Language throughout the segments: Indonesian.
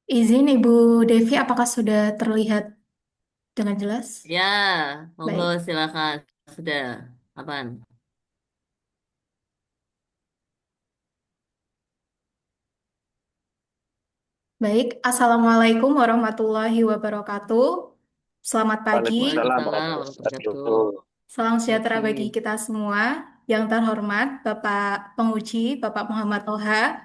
Izin Ibu Devi, apakah sudah terlihat dengan jelas? Ya, monggo Baik. silakan. Sudah. Apaan? Baik. Assalamualaikum warahmatullahi wabarakatuh. Selamat pagi. Waalaikumsalam Waalaikumsalam warahmatullahi warahmatullahi wabarakatuh. Salam sejahtera wabarakatuh. bagi kita semua. Yang terhormat Bapak Penguji, Bapak Muhammad Toha.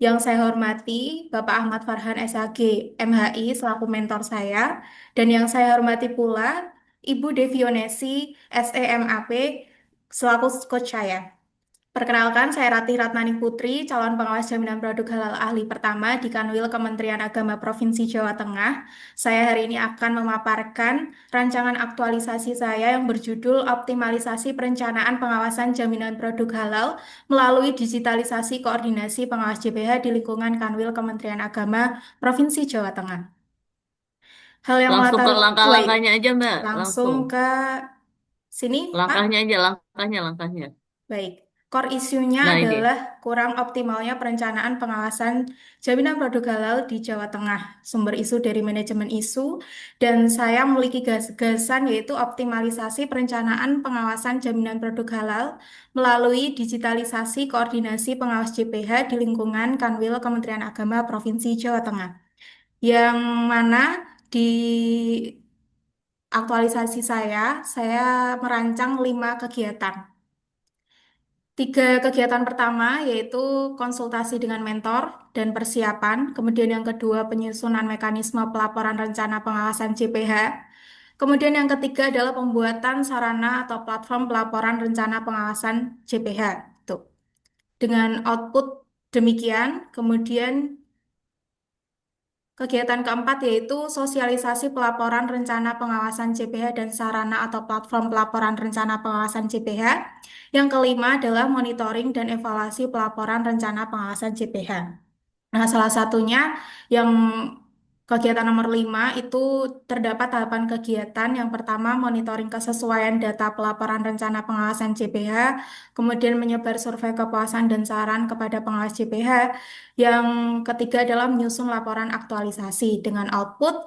Yang saya hormati Bapak Ahmad Farhan SAG, MHI selaku mentor saya. Dan yang saya hormati pula Ibu Devionesi SEMAP selaku coach saya. Perkenalkan, saya Ratih Ratnani Putri, calon pengawas jaminan produk halal ahli pertama di Kanwil Kementerian Agama Provinsi Jawa Tengah. Saya hari ini akan memaparkan rancangan aktualisasi saya yang berjudul Optimalisasi Perencanaan Pengawasan Jaminan Produk Halal melalui Digitalisasi Koordinasi Pengawas JPH di lingkungan Kanwil Kementerian Agama Provinsi Jawa Tengah. Hal yang Langsung melatar, ke wait, langkah-langkahnya aja, Mbak. langsung Langsung. ke sini, Langkahnya Pak. aja, langkahnya. Baik, core isunya Nah, ini. adalah kurang optimalnya perencanaan pengawasan jaminan produk halal di Jawa Tengah. Sumber isu dari manajemen isu, dan saya memiliki gagasan yaitu optimalisasi perencanaan pengawasan jaminan produk halal melalui digitalisasi koordinasi pengawas JPH di lingkungan Kanwil Kementerian Agama Provinsi Jawa Tengah. Yang mana di aktualisasi saya merancang 5 kegiatan. 3 kegiatan pertama yaitu konsultasi dengan mentor dan persiapan, kemudian yang kedua penyusunan mekanisme pelaporan rencana pengawasan JPH, kemudian yang ketiga adalah pembuatan sarana atau platform pelaporan rencana pengawasan JPH. Tuh. Dengan output demikian, kemudian kegiatan keempat yaitu sosialisasi pelaporan rencana pengawasan JPH dan sarana atau platform pelaporan rencana pengawasan JPH. Yang kelima adalah monitoring dan evaluasi pelaporan rencana pengawasan JPH. Nah, salah satunya yang kegiatan nomor 5 itu terdapat tahapan kegiatan. Yang pertama, monitoring kesesuaian data pelaporan rencana pengawasan JPH, kemudian menyebar survei kepuasan dan saran kepada pengawas JPH. Yang ketiga adalah menyusun laporan aktualisasi dengan output.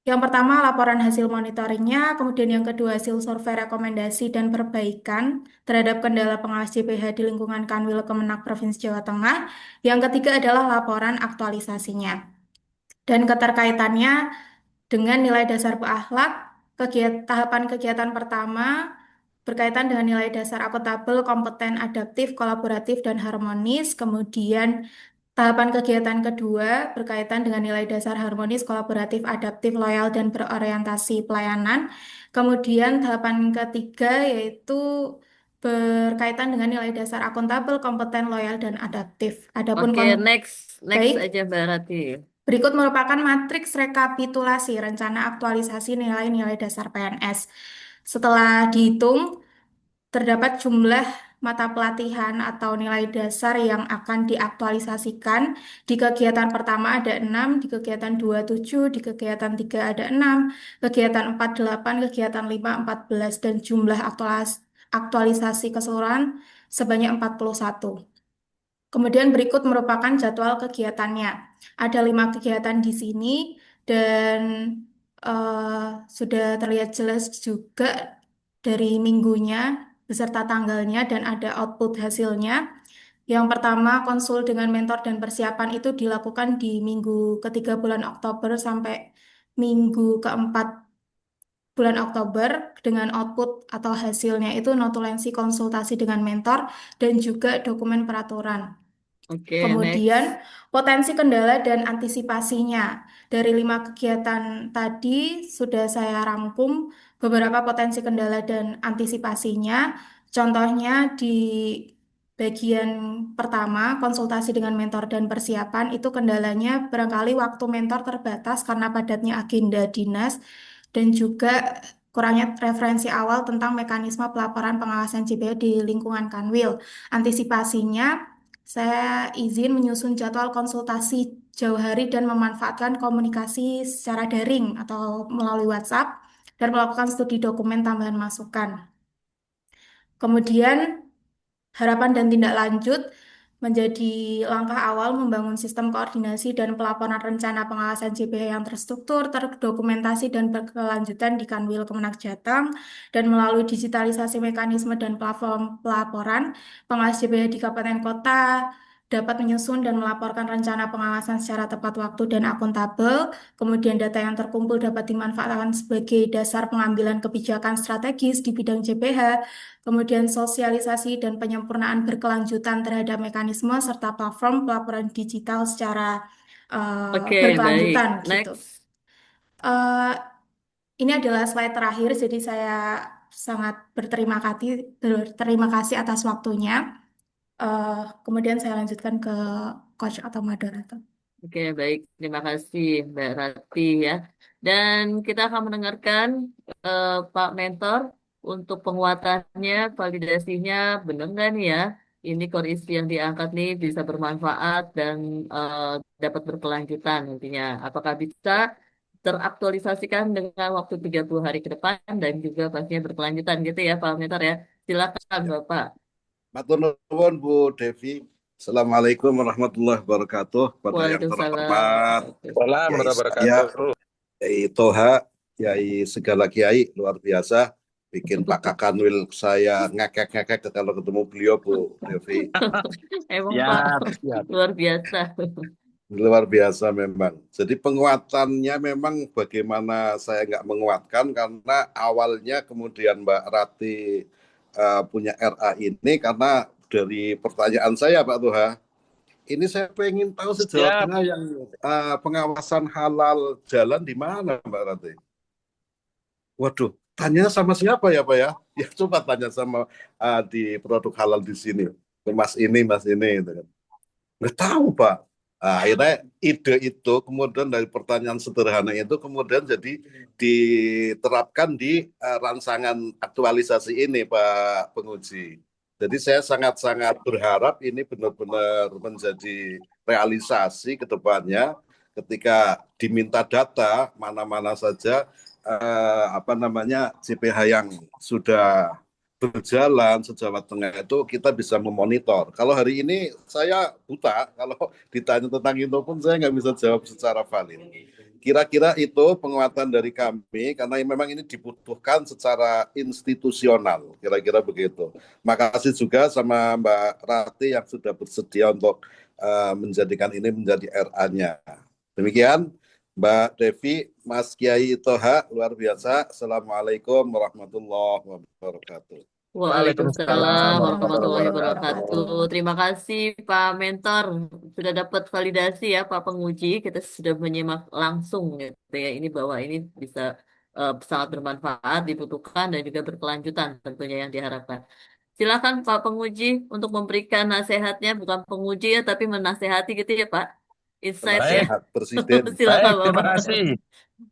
Yang pertama, laporan hasil monitoringnya, kemudian yang kedua, hasil survei rekomendasi dan perbaikan terhadap kendala pengawas JPH di lingkungan Kanwil Kemenak Provinsi Jawa Tengah. Yang ketiga adalah laporan aktualisasinya. Dan keterkaitannya dengan nilai dasar berakhlak, tahapan kegiatan pertama berkaitan dengan nilai dasar akuntabel, kompeten, adaptif, kolaboratif, dan harmonis. Kemudian tahapan kegiatan kedua berkaitan dengan nilai dasar harmonis, kolaboratif, adaptif, loyal, dan berorientasi pelayanan. Kemudian tahapan ketiga yaitu berkaitan dengan nilai dasar akuntabel, kompeten, loyal, dan adaptif. Adapun Oke, next baik, aja, Mbak Rati. berikut merupakan matriks rekapitulasi rencana aktualisasi nilai-nilai dasar PNS. Setelah dihitung, terdapat jumlah mata pelatihan atau nilai dasar yang akan diaktualisasikan. Di kegiatan pertama ada 6, di kegiatan 27, di kegiatan 3 ada 6, kegiatan 4 8, kegiatan 5 14, dan jumlah aktualisasi keseluruhan sebanyak 41. Kemudian berikut merupakan jadwal kegiatannya. Ada 5 kegiatan di sini dan sudah terlihat jelas juga dari minggunya beserta tanggalnya dan ada output hasilnya. Yang pertama, konsul dengan mentor dan persiapan itu dilakukan di minggu ketiga bulan Oktober sampai minggu keempat bulan Oktober dengan output atau hasilnya itu notulensi konsultasi dengan mentor dan juga dokumen peraturan. Oke, Kemudian next. potensi kendala dan antisipasinya. Dari 5 kegiatan tadi sudah saya rangkum beberapa potensi kendala dan antisipasinya. Contohnya di bagian pertama, konsultasi dengan mentor dan persiapan, itu kendalanya barangkali waktu mentor terbatas karena padatnya agenda dinas dan juga kurangnya referensi awal tentang mekanisme pelaporan pengawasan JPH di lingkungan Kanwil. Antisipasinya, saya izin menyusun jadwal konsultasi jauh hari dan memanfaatkan komunikasi secara daring atau melalui WhatsApp dan melakukan studi dokumen tambahan masukan. Kemudian harapan dan tindak lanjut. menjadi langkah awal membangun sistem koordinasi dan pelaporan rencana pengawasan JBH yang terstruktur, terdokumentasi, dan berkelanjutan di Kanwil Kemenak Jateng, dan melalui digitalisasi mekanisme dan platform pelaporan, pengawas JBH di kabupaten kota dapat menyusun dan melaporkan rencana pengawasan secara tepat waktu dan akuntabel. Kemudian data yang terkumpul dapat dimanfaatkan sebagai dasar pengambilan kebijakan strategis di bidang JPH. Kemudian sosialisasi dan penyempurnaan berkelanjutan terhadap mekanisme serta platform pelaporan digital secara Oke, baik. berkelanjutan gitu. Next. Eh, ini adalah slide terakhir, jadi saya sangat berterima kasih atas waktunya. Kemudian saya lanjutkan ke coach atau moderator. Oke, baik. Terima kasih, Mbak Rati ya. Dan kita akan mendengarkan Pak Mentor untuk penguatannya, validasinya, benar nggak nih ya? Ini core isi yang diangkat nih bisa bermanfaat dan eh, dapat berkelanjutan nantinya. Apakah bisa teraktualisasikan dengan waktu 30 hari ke depan dan juga pastinya berkelanjutan gitu ya, Pak Mentor ya. Silakan, Ya. Bapak. Matur nuwun Bu Devi. Assalamualaikum warahmatullahi wabarakatuh. Pada yang terhormat Waalaikumsalam. Salam Kiai warahmatullahi saya, wabarakatuh. Kiai Toha, Kiai segala Kiai luar biasa. Bikin Pak Kakanwil saya ngekek-ngekek kalau ketemu beliau Bu Devi. Emang Pak, Siap, siap. luar biasa. Luar biasa memang. Jadi penguatannya memang bagaimana saya nggak menguatkan karena awalnya kemudian Mbak Rati punya RA ini karena dari pertanyaan saya Pak Tuha. Ini saya pengen tahu sejauh Siap. Tengah yang pengawasan halal jalan di mana, Mbak Rati? Waduh, tanya sama siapa ya, Pak ya? Ya coba tanya sama di produk halal di sini. Mas ini, gitu kan. Nggak tahu, Pak. Akhirnya ide itu kemudian dari pertanyaan sederhana itu kemudian jadi diterapkan di rangsangan aktualisasi ini, Pak Penguji. Jadi saya sangat-sangat berharap ini benar-benar menjadi realisasi ke depannya ketika diminta data mana-mana saja CPH yang sudah berjalan se-Jawa Tengah itu kita bisa memonitor. Kalau hari ini saya buta, kalau ditanya tentang itu pun saya nggak bisa jawab secara valid. Kira-kira itu penguatan dari kami karena memang ini dibutuhkan secara institusional, kira-kira begitu. Makasih juga sama Mbak Rati yang sudah bersedia untuk menjadikan ini menjadi RA-nya. Demikian Mbak Devi, Mas Kiai Toha, luar biasa. Assalamualaikum warahmatullahi wabarakatuh. Waalaikumsalam Waalaikumsalam warahmatullahi warahmatullahi wabarakatuh. wabarakatuh. Terima kasih Pak Mentor. Sudah dapat validasi ya Pak Penguji. Kita sudah menyimak langsung gitu ya. Ini bahwa ini bisa sangat bermanfaat, dibutuhkan dan juga berkelanjutan tentunya yang diharapkan. Silakan Pak Penguji untuk memberikan nasihatnya, bukan penguji ya, tapi menasehati gitu ya Pak. Insight ya. Baik, Penasehat Presiden. Silakan baik, terima Bapak. kasih.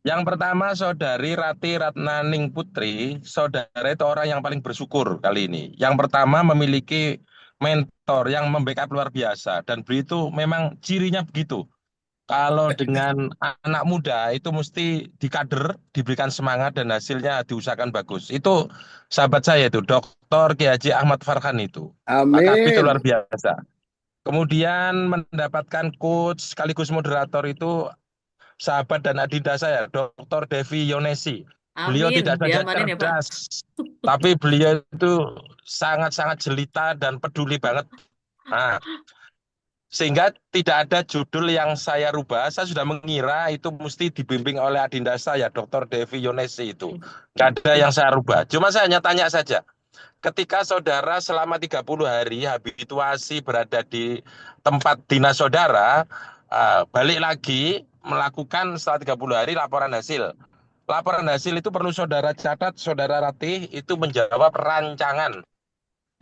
Yang pertama, Saudari Rati Ratnaning Putri, saudara itu orang yang paling bersyukur kali ini. Yang pertama memiliki mentor yang membackup luar biasa. Dan beliau itu memang cirinya begitu. Kalau dengan anak muda itu mesti dikader, diberikan semangat dan hasilnya diusahakan bagus. Itu sahabat saya itu, Dr. Kiai Haji Ahmad Farhan itu. Pak Kabit itu luar Amin. biasa. Kemudian mendapatkan coach sekaligus moderator itu sahabat dan adinda saya, Dr. Devi Yonesi. Beliau Amin. tidak saja Diamanin ya Pak. cerdas, tapi beliau itu sangat-sangat jelita dan peduli banget. Nah, sehingga tidak ada judul yang saya rubah. Saya sudah mengira itu mesti dibimbing oleh adinda saya, Dr. Devi Yonesi itu. Tidak ada yang saya rubah. Cuma saya hanya tanya saja. Ketika saudara selama 30 hari habituasi berada di tempat dinas saudara, balik lagi melakukan setelah 30 hari laporan hasil. Laporan hasil itu perlu saudara catat, saudara Ratih itu menjawab rancangan.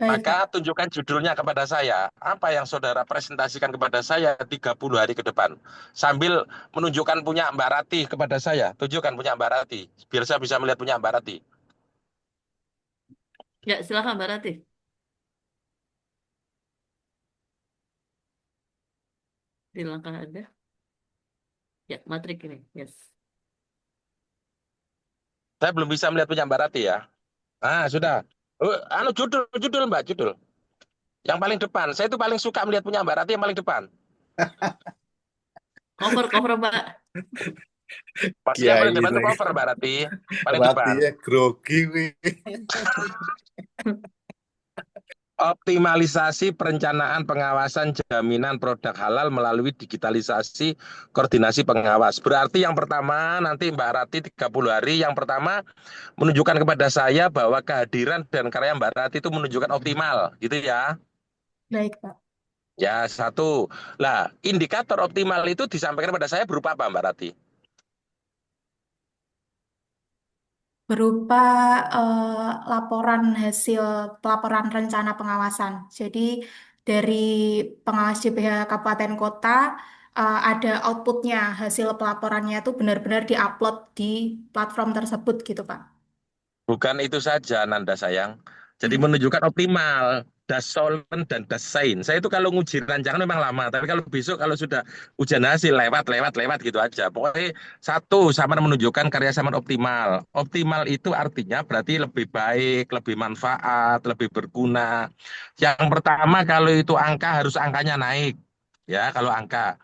Baik, Pak. Maka tunjukkan judulnya kepada saya. Apa yang saudara presentasikan kepada saya 30 hari ke depan. Sambil menunjukkan punya Mbak Rati kepada saya. Tunjukkan punya Mbak Rati. Biar saya bisa melihat punya Mbak Rati. Ya, silakan Mbak Ratih. Di langkah Anda. Ya, matrik ini. Yes. Saya belum bisa melihat punya Mbak Rati ya. Ah, sudah. Judul Mbak, judul. Yang paling depan. Saya itu paling suka melihat punya Mbak Rati yang paling depan. Cover, Mbak. Maksudnya Kiai paling depan itu ini cover Mbak Rati. Paling depan. Ratinya grogi wi. Optimalisasi perencanaan pengawasan jaminan produk halal melalui digitalisasi koordinasi pengawas. Berarti yang pertama nanti Mbak Rati 30 hari. Yang pertama menunjukkan kepada saya bahwa kehadiran dan karya Mbak Rati itu menunjukkan optimal. Gitu ya. Baik, Pak. Ya, satu. Lah, indikator optimal itu disampaikan pada saya berupa apa, Mbak Rati? Berupa laporan hasil pelaporan rencana pengawasan. Jadi dari pengawas JPH Kabupaten Kota ada outputnya, hasil pelaporannya itu benar-benar diupload di platform tersebut gitu, Pak. Bukan itu saja, Nanda sayang. Jadi Hmm. menunjukkan optimal. Das Solven dan Das Sain. Saya itu kalau nguji rancangan memang lama, tapi kalau besok kalau sudah ujian hasil lewat gitu aja. Pokoknya satu sama menunjukkan karya sampean optimal. Optimal itu artinya berarti lebih baik, lebih manfaat, lebih berguna. Yang pertama kalau itu angka harus angkanya naik. Ya, kalau angka.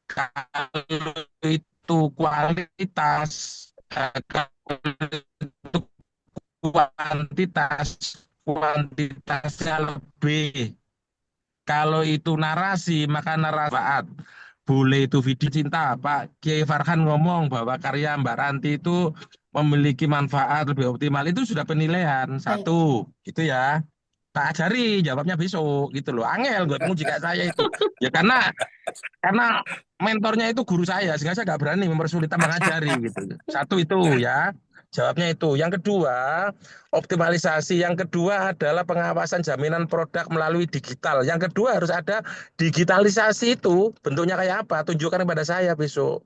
Kalau itu kualitas, kalau itu kuantitas, kuantitasnya lebih. Kalau itu narasi, maka narasi manfaat. Boleh itu video cinta, Pak Kiai Farhan ngomong bahwa karya Mbak Ranti itu memiliki manfaat lebih optimal. Itu sudah penilaian. Baik. Satu, gitu ya. Tak ajari jawabnya besok gitu loh. Angel buat muji kayak saya itu. Ya karena mentornya itu guru saya, sehingga saya nggak berani mempersulit mengajari gitu. Satu itu ya, jawabnya itu. Yang kedua, optimalisasi. Yang kedua adalah pengawasan jaminan produk melalui digital. Yang kedua harus ada digitalisasi itu. Bentuknya kayak apa? Tunjukkan kepada saya besok.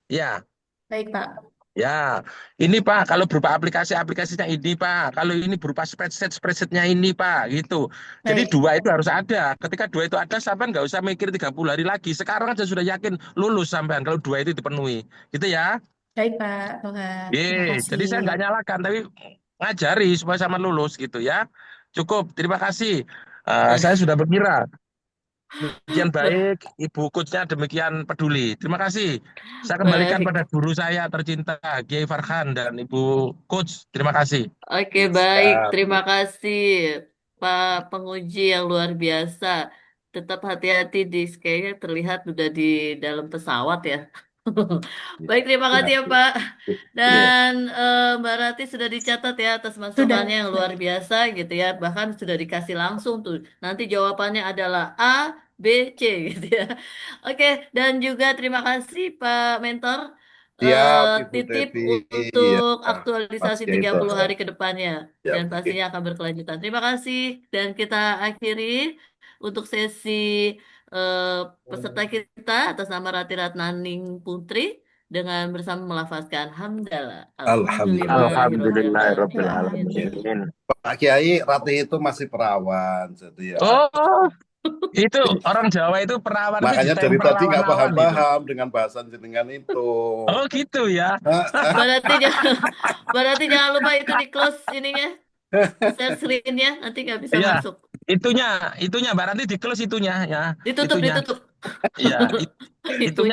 Ya. Baik, Pak. Ya, ini Pak, kalau berupa aplikasinya ini Pak, kalau ini berupa spreadsheetnya ini Pak, gitu. Jadi Baik. dua itu harus ada. Ketika dua itu ada, sampean nggak usah mikir 30 hari lagi. Sekarang aja sudah yakin lulus sampean kalau dua itu dipenuhi. Gitu ya. Baik, Pak. Toga. Terima Jadi kasih. saya nggak nyalakan, tapi ngajari supaya sama lulus gitu ya. Cukup, terima kasih. Saya sudah berkira. Demikian baik, Ibu Coachnya demikian peduli. Terima kasih. Saya kembalikan Baik. pada guru saya tercinta, Kiai Farhan dan Ibu Coach. Terima kasih. Oke, baik. Siap. Terima kasih, Pak penguji yang luar biasa. Tetap hati-hati kayaknya terlihat udah di dalam pesawat ya. Baik, terima kasih Siap. ya, Pak. Iya. Dan Mbak Rati sudah dicatat ya atas masukannya Sudah. yang luar biasa gitu ya. Bahkan sudah dikasih langsung tuh. Nanti jawabannya adalah A, B, C gitu ya. Oke, dan juga terima kasih Pak Mentor. Siap, Ibu Titip Teti. Iya, untuk Mas aktualisasi Kiai 30 Farhan. hari ke depannya. Siap. Dan Oke. pastinya akan berkelanjutan. Terima kasih. Dan kita akhiri untuk sesi eh, peserta kita atas nama Rati Ratnaning Putri dengan bersama melafazkan hamdalah. Alhamdulillah. Alhamdulillahirobbilalamin. Alhamdulillahirobbilalamin. Pak Kiai, Ratih itu masih perawan, jadi ya. Oh, itu orang Jawa itu perawan itu Makanya dari ditempel tadi nggak lawan-lawan itu. paham-paham dengan bahasan jenengan itu. Oh, gitu ya. Berarti jangan, berarti jangan lupa itu di close ininya, share screen-nya, nanti nggak bisa Iya, masuk. itunya Mbak Ranti di close itunya ya, Ditutup, itunya. ditutup. Iya, itunya Itunya